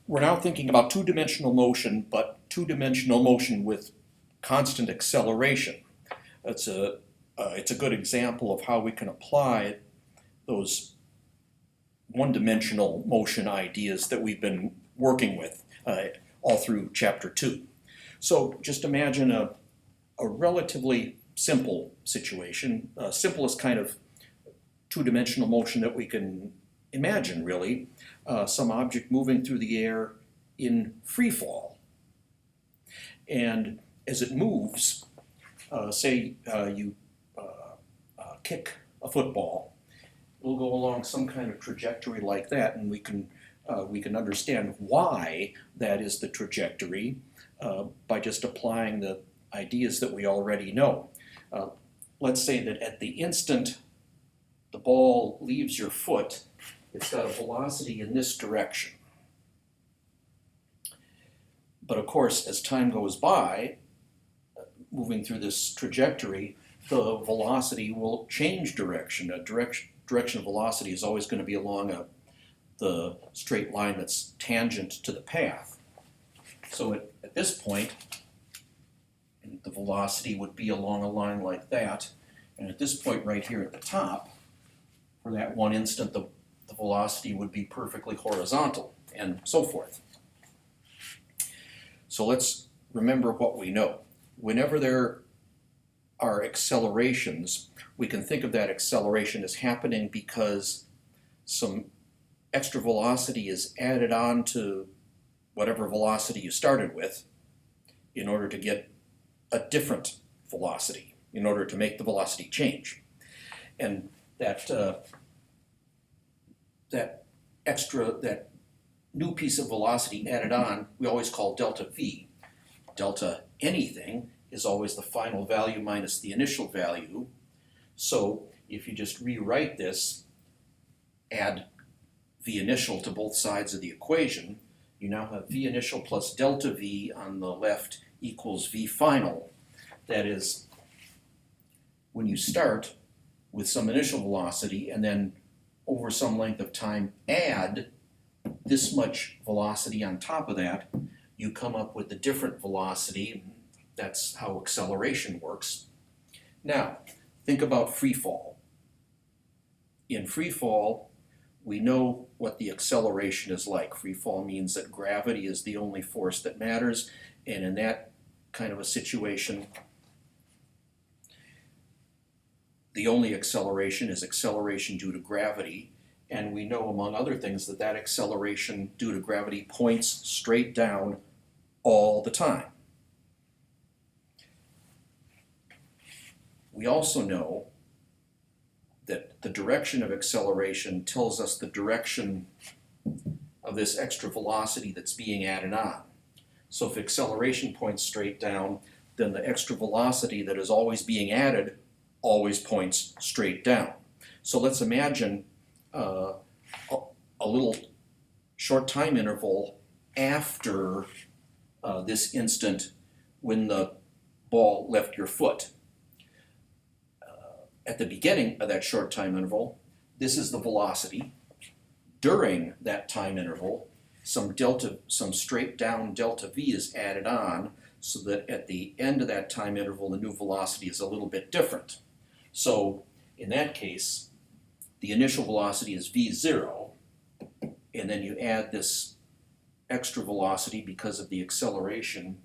We're now thinking about two-dimensional motion, but two-dimensional motion with constant acceleration. It's a good example of how we can apply those one-dimensional motion ideas that we've been working with all through Chapter 2. So just imagine a relatively simple situation, simplest kind of two-dimensional motion that we can imagine, really. Some object moving through the air in free fall. And as it moves, say you kick a football, it'll go along some kind of trajectory like that, and we can understand why that is the trajectory by just applying the ideas that we already know. Let's say that at the instant the ball leaves your foot, it's got a velocity in this direction. But of course, as time goes by, moving through this trajectory, the velocity will change direction. Direction of velocity is always going to be along the straight line that's tangent to the path. So at this point, the velocity would be along a line like that. And at this point right here at the top, for that one instant, the velocity would be perfectly horizontal, and so forth. So let's remember what we know. Whenever there are accelerations, we can think of that acceleration as happening because some extra velocity is added on to whatever velocity you started with in order to get a different velocity, in order to make the velocity change. And that new piece of velocity added on, we always call delta V. Delta anything is always the final value minus the initial value. So if you just rewrite this, add V initial to both sides of the equation, you now have V initial plus delta V on the left equals V final. That is, when you start with some initial velocity and then over some length of time add this much velocity on top of that, you come up with a different velocity. That's how acceleration works. Now, think about free fall. In free fall, we know what the acceleration is like. Free fall means that gravity is the only force that matters, and in that kind of a situation, the only acceleration is acceleration due to gravity, and we know, among other things, that that acceleration due to gravity points straight down all the time. We also know that the direction of acceleration tells us the direction of this extra velocity that's being added on. So if acceleration points straight down, then the extra velocity that is always being added always points straight down. So let's imagine a little short time interval after this instant when the ball left your foot. At the beginning of that short time interval, this is the velocity. During that time interval, some straight down delta V is added on, so that at the end of that time interval, the new velocity is a little bit different. So in that case, the initial velocity is V0, and then you add this extra velocity because of the acceleration,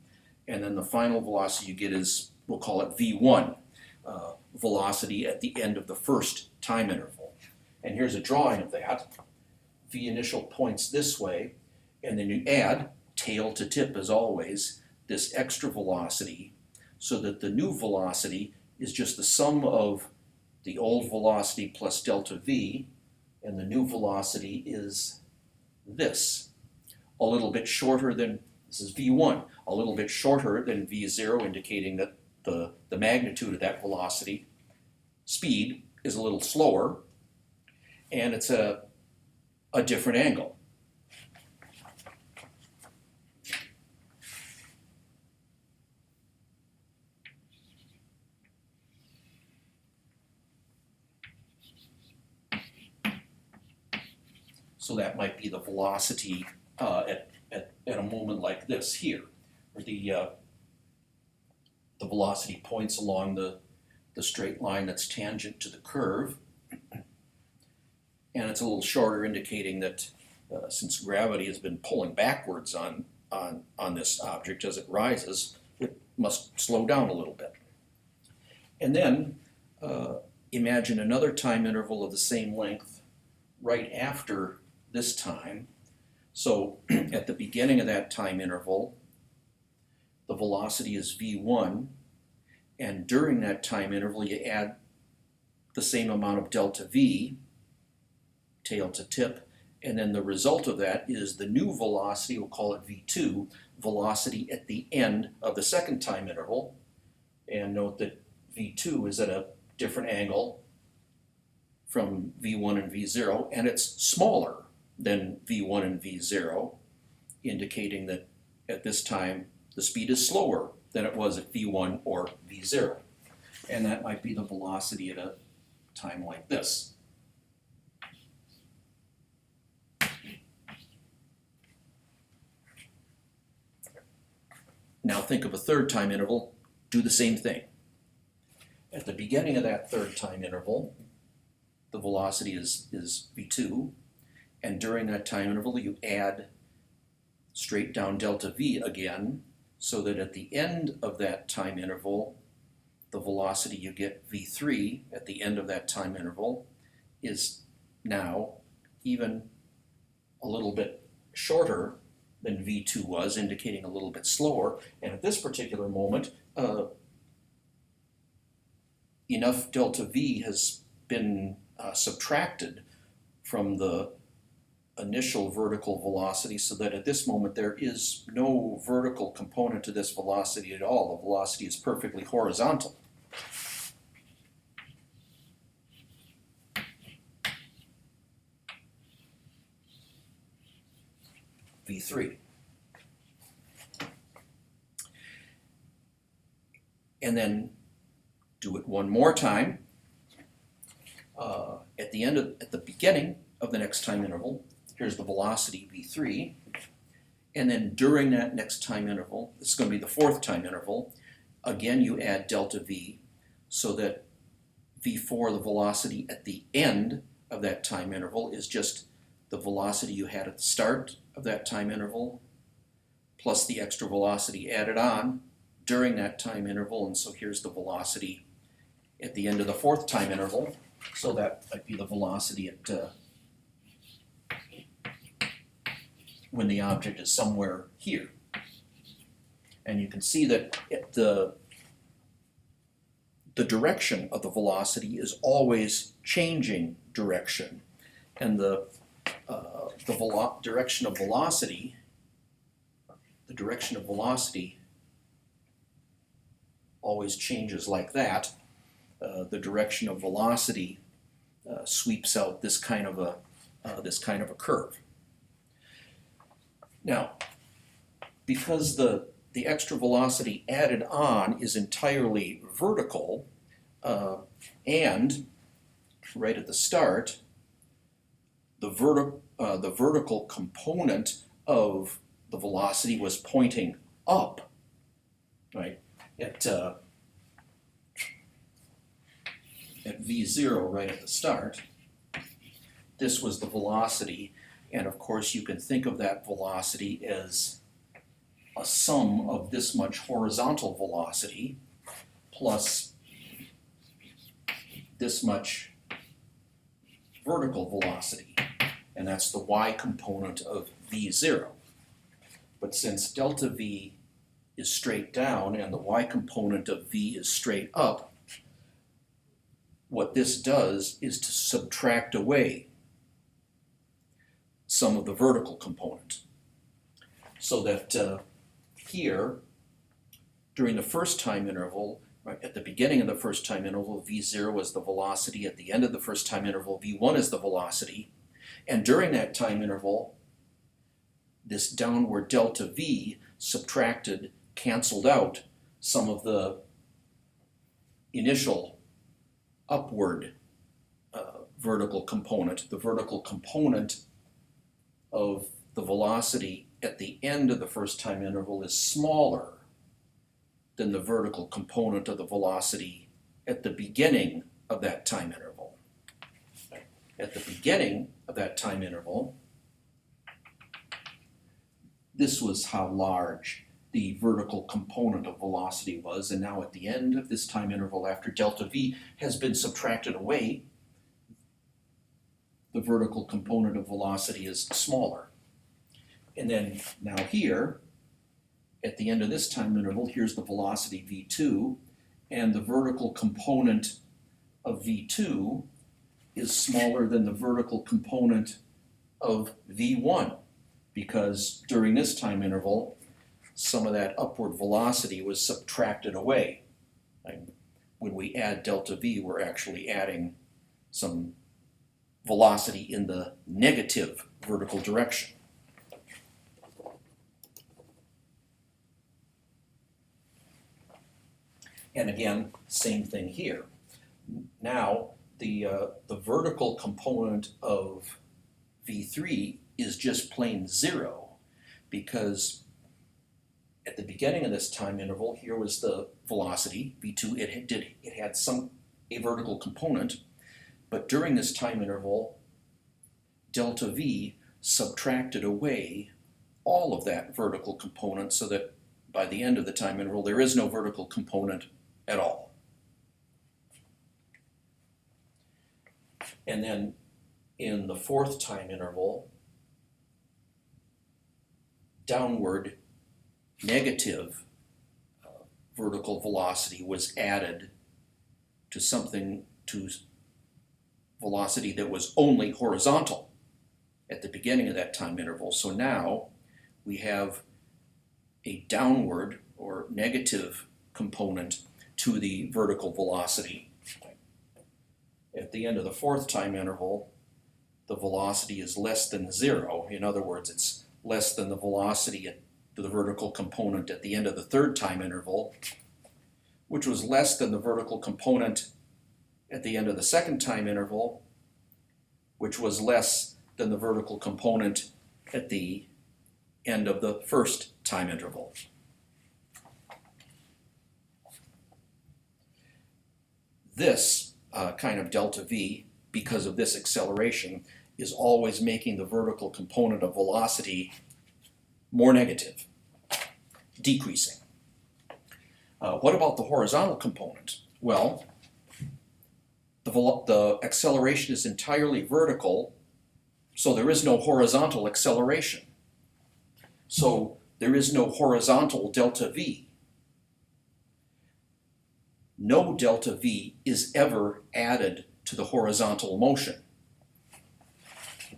and then the final velocity you get is, we'll call it V1, velocity at the end of the first time interval. And here's a drawing of that. V initial points this way, and then you add, tail to tip as always, this extra velocity, so that the new velocity is just the sum of the old velocity plus delta V, and the new velocity is this. A little bit shorter than, this is V1, a little bit shorter than V0, indicating that the magnitude of that velocity. Speed is a little slower, and it's a different angle. So that might be the velocity at a moment like this here, where the velocity points along the straight line that's tangent to the curve, and it's a little shorter, indicating that since gravity has been pulling backwards on this object as it rises, it must slow down a little bit. And then imagine another time interval of the same length right after this time. So at the beginning of that time interval, the velocity is v1, and during that time interval you add the same amount of delta v, tail to tip, and then the result of that is the new velocity, we'll call it v2, velocity at the end of the second time interval. And note that v2 is at a different angle from v1 and v0, and it's smaller than v1 and v0, indicating that at this time the speed is slower than it was at v1 or v0. And that might be the velocity at a time like this. Now think of a third time interval, do the same thing. At the beginning of that third time interval, the velocity is v2, and during that time interval you add straight down delta v again, so that at the end of that time interval, the velocity you get v3 at the end of that time interval is now even a little bit shorter than v2 was, indicating a little bit slower. And at this particular moment, enough delta v has been subtracted from the initial vertical velocity, so that at this moment there is no vertical component to this velocity at all. The velocity is perfectly horizontal. v3. And then do it one more time. At the beginning of the next time interval, here's the velocity v3, and then during that next time interval, this is going to be the fourth time interval, again you add delta v, so that v4, the velocity at the end of that time interval, is just the velocity you had at the start of that time interval, plus the extra velocity added on during that time interval. And so here's the velocity at the end of the fourth time interval. So that might be the velocity at when the object is somewhere here. And you can see that the direction of the velocity is always changing direction. And the direction of velocity always changes like that. The direction of velocity sweeps out this kind of a curve. Now, because the extra velocity added on is entirely vertical, and right at the start, the vertical component of the velocity was pointing up, right? At v0 right at the start, this was the velocity, and of course you can think of that velocity as a sum of this much horizontal velocity plus this much vertical velocity, and that's the y component of v0. But since delta v is straight down and the y component of v is straight up, what this does is to subtract away some of the vertical component. So that here, during the first time interval, right, at the beginning of the first time interval, v0 is the velocity. At the end of the first time interval, v1 is the velocity. And during that time interval, this downward delta v subtracted, canceled out some of the initial upward vertical component. The vertical component of the velocity at the end of the first time interval is smaller than the vertical component of the velocity at the beginning of that time interval. At the beginning of that time interval, this was how large the vertical component of velocity was, and now at the end of this time interval, after delta v has been subtracted away, the vertical component of velocity is smaller. And then now here, at the end of this time interval, here's the velocity v2, and the vertical component of v2 is smaller than the vertical component of v1, because during this time interval, some of that upward velocity was subtracted away. And when we add delta v, we're actually adding some velocity in the negative vertical direction. And again, same thing here. Now, the vertical component of v3 is just plain 0, because at the beginning of this time interval, here was the velocity, v2, it had a vertical component, but during this time interval, delta v subtracted away all of that vertical component, so that by the end of the time interval, there is no vertical component at all. And then in the fourth time interval, downward negative vertical velocity was added to velocity that was only horizontal at the beginning of that time interval. So now we have a downward or negative component to the vertical velocity. At the end of the fourth time interval, the velocity is less than 0. In other words, it's less than the velocity to the vertical component at the end of the third time interval, which was less than the vertical component at the end of the second time interval, which was less than the vertical component at the end of the first time interval. This kind of delta v, because of this acceleration, is always making the vertical component of velocity more negative, decreasing. What about the horizontal component? Well, the acceleration is entirely vertical, so there is no horizontal acceleration. So there is no horizontal delta v. No delta v is ever added to the horizontal motion.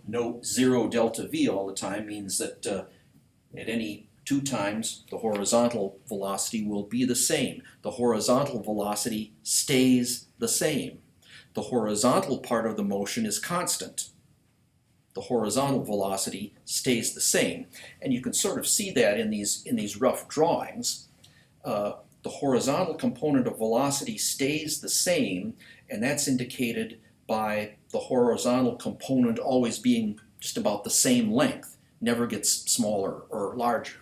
No 0 delta v all the time means that at any 2 times the horizontal velocity will be the same. The horizontal velocity stays the same. The horizontal part of the motion is constant. The horizontal velocity stays the same. And you can sort of see that in these rough drawings. The horizontal component of velocity stays the same, and that's indicated by the horizontal component always being just about the same length, never gets smaller or larger.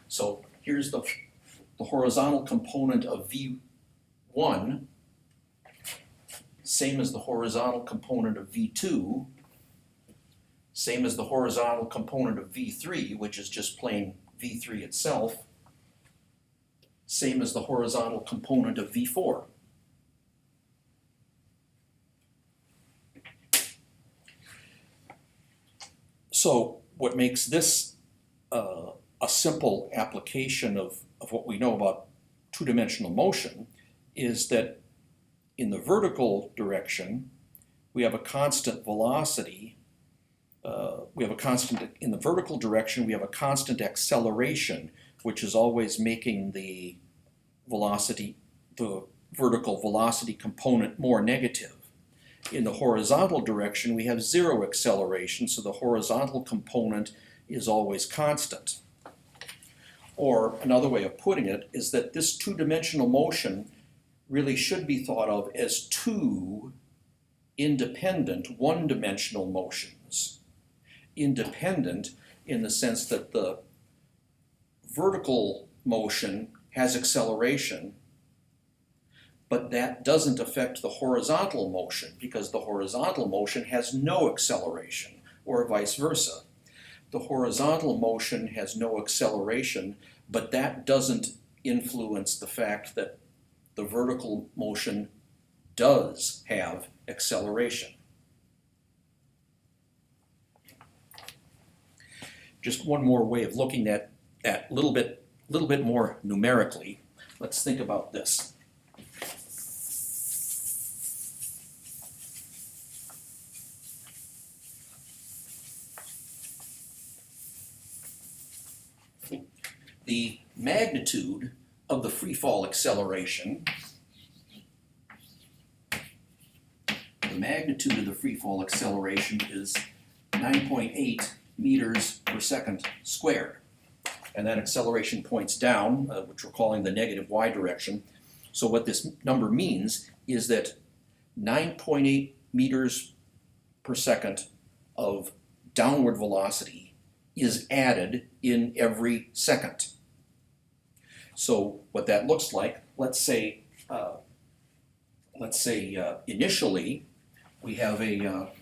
So here's the horizontal component of v1, same as the horizontal component of v2, same as the horizontal component of v3, which is just plain v3 itself, same as the horizontal component of v4. So what makes this a simple application of what we know about two-dimensional motion is that in the vertical direction, we have a constant velocity. In the vertical direction, we have a constant acceleration, which is always making the vertical velocity component more negative. In the horizontal direction, we have 0 acceleration, so the horizontal component is always constant. Or another way of putting it is that this two-dimensional motion really should be thought of as 2 independent one-dimensional motions. Independent in the sense that the vertical motion has acceleration, but that doesn't affect the horizontal motion because the horizontal motion has no acceleration, or vice versa. The horizontal motion has no acceleration, but that doesn't influence the fact that the vertical motion does have acceleration. Just one more way of looking at a little bit more numerically. Let's think about this. The magnitude of the free fall acceleration, is 9.8 meters per second squared. And that acceleration points down, which we're calling the negative y direction. So what this number means is that 9.8 meters per second of downward velocity is added in every second. So what that looks like, let's say initially we have a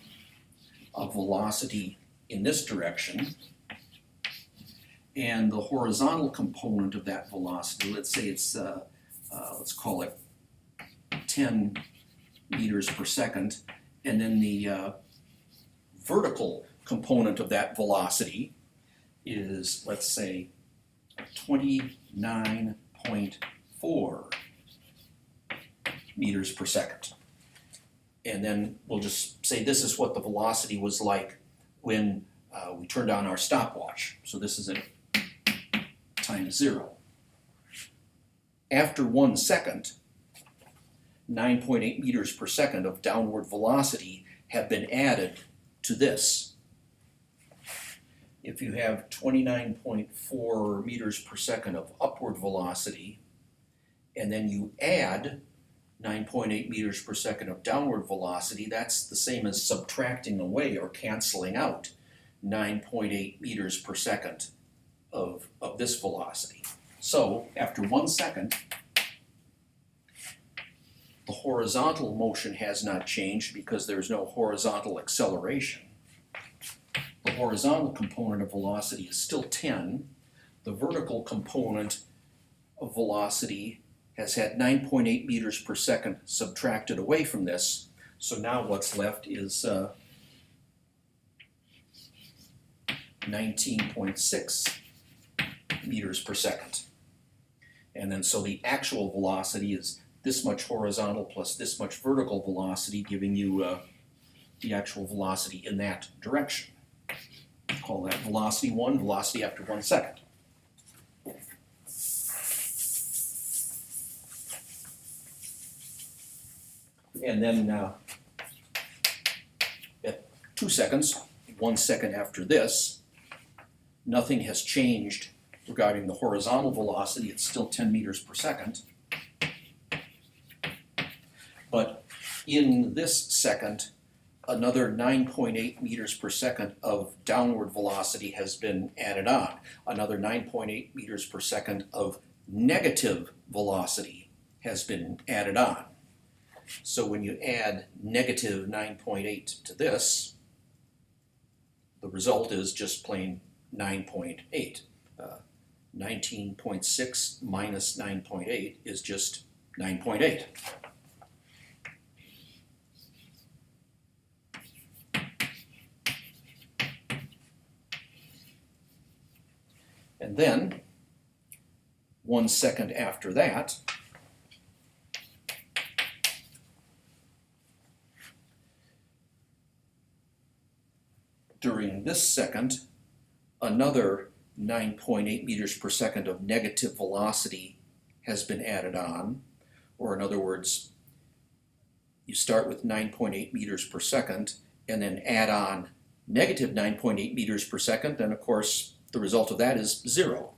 velocity in this direction, and the horizontal component of that velocity, let's say it's let's call it 10 meters per second, and then the vertical component of that velocity is, let's say, 29.4 meters per second. And then we'll just say this is what the velocity was like when we turned on our stopwatch. So this is at time 0. After 1 second, 9.8 meters per second of downward velocity have been added to this. If you have 29.4 meters per second of upward velocity, and then you add 9.8 meters per second of downward velocity, that's the same as subtracting away or canceling out 9.8 meters per second of this velocity. So after 1 second, the horizontal motion has not changed because there's no horizontal acceleration. The horizontal component of velocity is still 10. The vertical component of velocity has had 9.8 meters per second subtracted away from this. So now what's left is 19.6 meters per second. And then so the actual velocity is this much horizontal plus this much vertical velocity, giving you the actual velocity in that direction. Call that velocity 1, velocity after 1 second. And then at 2 seconds, 1 second after this, nothing has changed regarding the horizontal velocity. It's still 10 meters per second. But in this second, another 9.8 meters per second of downward velocity has been added on. Another 9.8 meters per second of negative velocity has been added on. So when you add negative 9.8 to this, the result is just plain 9.8. 19.6 minus 9.8 is just 9.8. And then, 1 second after that, during this second, another 9.8 meters per second of negative velocity has been added on. Or in other words, you start with 9.8 meters per second and then add on negative 9.8 meters per second, and of course the result of that is 0.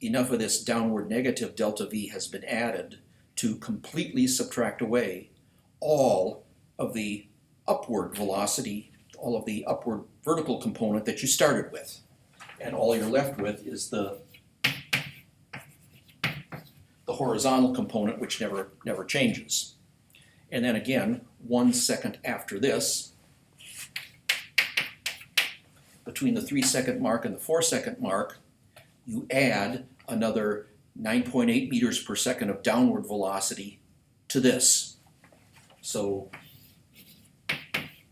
Enough of this downward negative delta V has been added to completely subtract away all of the upward velocity the upward vertical component that you started with. And all you're left with is the horizontal component, which never changes. And then again, 1 second after this, between the 3 second mark and the 4 second mark, you add another 9.8 meters per second of downward velocity to this. So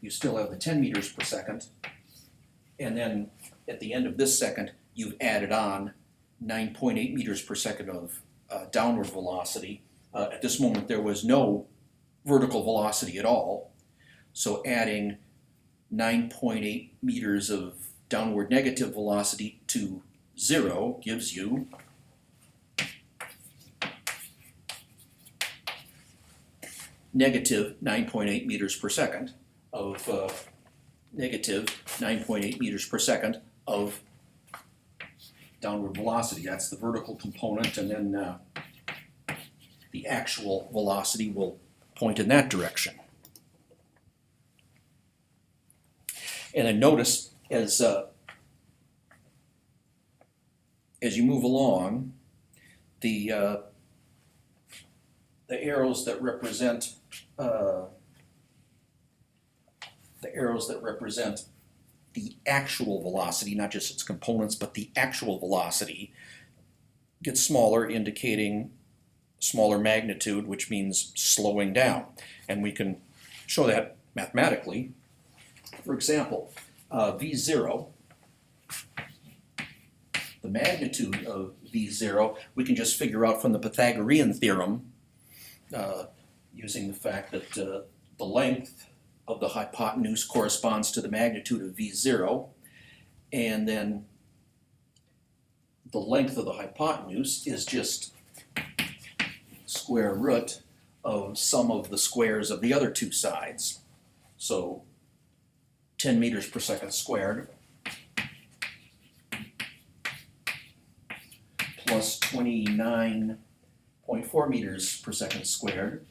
you still have the 10 meters per second, and then at the end of this second, you've added on 9.8 meters per second of downward velocity. At this moment, there was no vertical velocity at all, so adding 9.8 meters of downward negative velocity to 0 gives you negative 9.8 meters per second of negative 9.8 meters per second of downward velocity. That's the vertical component, and then the actual velocity will point in that direction. And then notice as you move along, the arrows that represent the actual velocity, not just its components, but the actual velocity, get smaller, indicating smaller magnitude, which means slowing down. And we can show that mathematically. For example, V0, the magnitude of V0, we can just figure out from the Pythagorean theorem, using the fact that the length of the hypotenuse corresponds to the magnitude of V0, and then the length of the hypotenuse is just square root of sum of the squares of the other two sides. So 10 meters per second squared plus 29.4 meters per second squared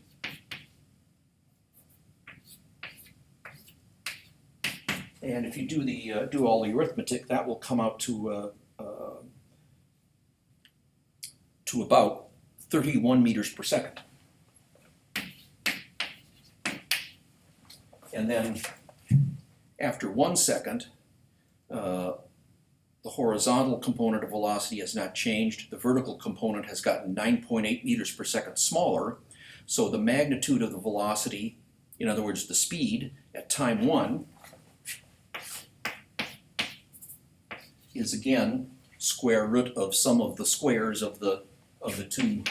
and if you do all the arithmetic, that will come out to about 31 meters per second. And then after 1 second, the horizontal component of velocity has not changed. The vertical component has gotten 9.8 meters per second smaller. So the magnitude of the velocity, in other words, the speed at time 1, is again square root of sum of the squares of the two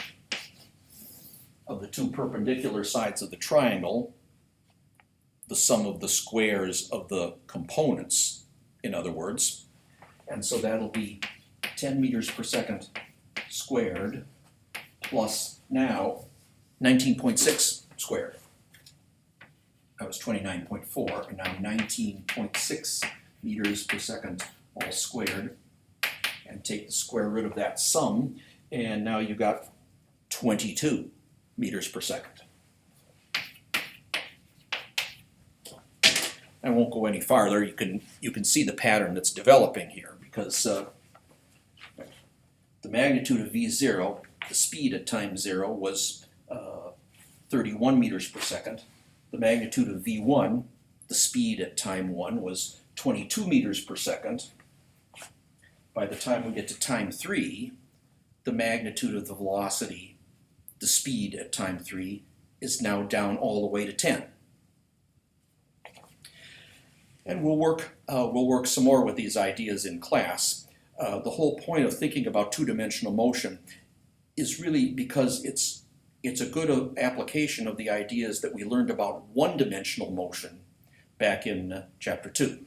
perpendicular sides of the triangle, the sum of the squares of the components, in other words. And so that'll be 10 meters per second squared plus now 19.6 squared. That was 29.4, and now 19.6 meters per second all squared. And take the square root of that sum, and now you got 22 meters per second. I won't go any farther. You can see the pattern that's developing here, because the magnitude of V0, the speed at time 0, was 31 meters per second. The magnitude of V1, the speed at time 1, was 22 meters per second. By the time we get to time 3, the magnitude of the velocity, the speed at time 3, is now down all the way to 10. And we'll work some more with these ideas in class. The whole point of thinking about two-dimensional motion is really because it's a good application of the ideas that we learned about one-dimensional motion back in chapter 2.